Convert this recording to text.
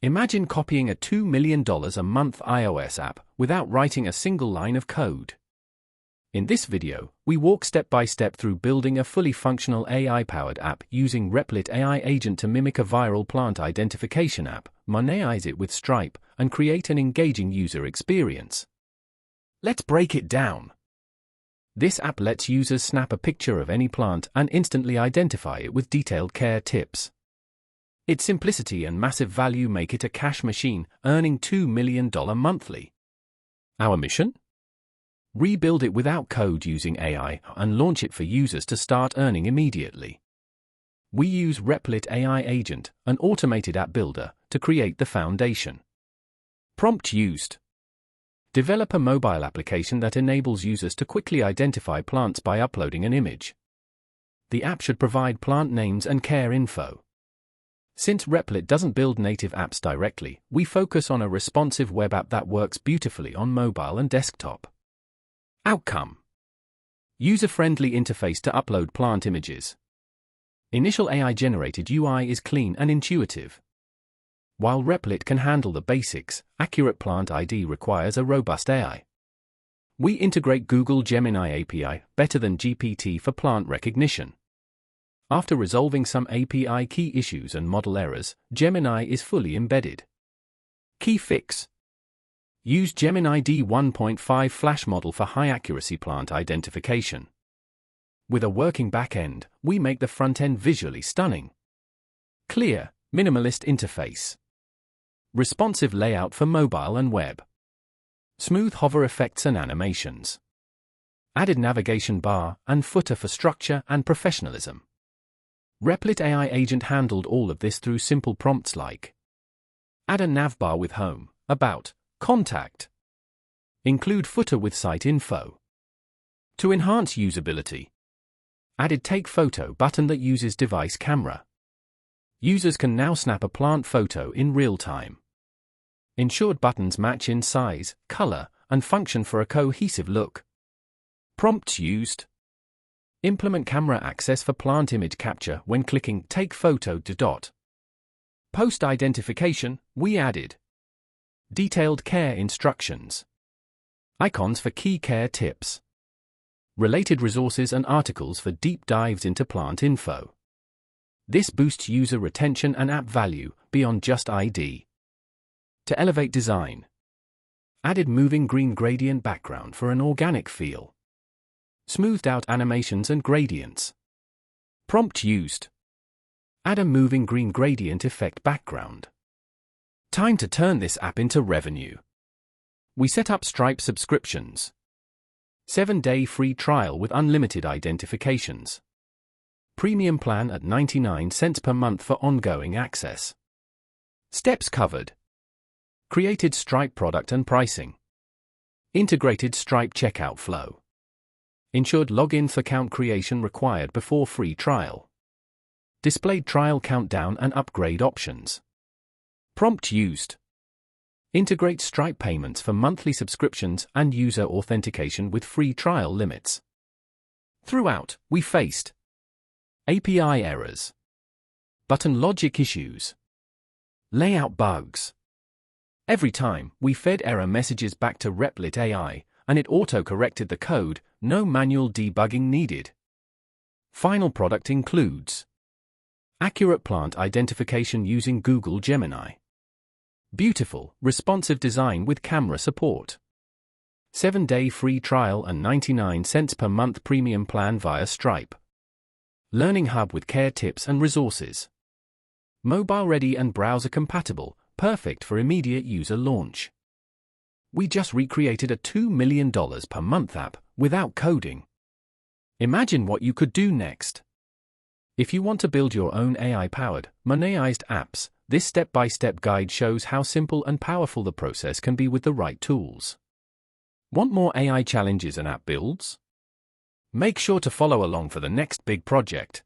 Imagine copying a $2 million a month iOS app without writing a single line of code. In this video, we walk step by step through building a fully functional AI-powered app using Replit AI Agent to mimic a viral plant identification app, monetize it with Stripe, and create an engaging user experience. Let's break it down. This app lets users snap a picture of any plant and instantly identify it with detailed care tips. Its simplicity and massive value make it a cash machine, earning $2 million monthly. Our mission? Rebuild it without code using AI and launch it for users to start earning immediately. We use Replit AI Agent, an automated app builder, to create the foundation. Prompt used. Develop a mobile application that enables users to quickly identify plants by uploading an image. The app should provide plant names and care info. Since Replit doesn't build native apps directly, we focus on a responsive web app that works beautifully on mobile and desktop. Outcome: user-friendly interface to upload plant images. Initial AI-generated UI is clean and intuitive. While Replit can handle the basics, accurate plant ID requires a robust AI. We integrate Google Gemini API, better than GPT for plant recognition. After resolving some API key issues and model errors, Gemini is fully embedded. Key fix: use Gemini D1.5 Flash model for high-accuracy plant identification. With a working backend, we make the front-end visually stunning. Clear, minimalist interface. Responsive layout for mobile and web. Smooth hover effects and animations. Added navigation bar and footer for structure and professionalism. Replit AI Agent handled all of this through simple prompts like: add a navbar with home, about, contact. Include footer with site info. To enhance usability, added take photo button that uses device camera. Users can now snap a plant photo in real time. Ensured buttons match in size, color, and function for a cohesive look. Prompts used. Implement camera access for plant image capture when clicking Take Photo to dot. Post-identification, we added detailed care instructions. Icons for key care tips. Related resources and articles for deep dives into plant info. This boosts user retention and app value beyond just ID. To elevate design, added moving green gradient background for an organic feel. Smoothed out animations and gradients. Prompt used. Add a moving green gradient effect background. Time to turn this app into revenue. We set up Stripe subscriptions. 7-day free trial with unlimited identifications. Premium plan at 99 cents per month for ongoing access. Steps covered. Created Stripe product and pricing. Integrated Stripe checkout flow. Ensured login for account creation required before free trial. Displayed trial countdown and upgrade options. Prompt used. Integrate Stripe payments for monthly subscriptions and user authentication with free trial limits. Throughout, we faced API errors, button logic issues, layout bugs. Every time, we fed error messages back to Replit AI, and it auto-corrected the code, no manual debugging needed. Final product includes accurate plant identification using Google Gemini. Beautiful, responsive design with camera support. 7-day free trial and 99 cents per month premium plan via Stripe. Learning hub with care tips and resources. Mobile ready and browser compatible, perfect for immediate user launch. We just recreated a $2 million per month app without coding. Imagine what you could do next. If you want to build your own AI-powered, monetized apps, this step-by-step guide shows how simple and powerful the process can be with the right tools. Want more AI challenges and app builds? Make sure to follow along for the next big project.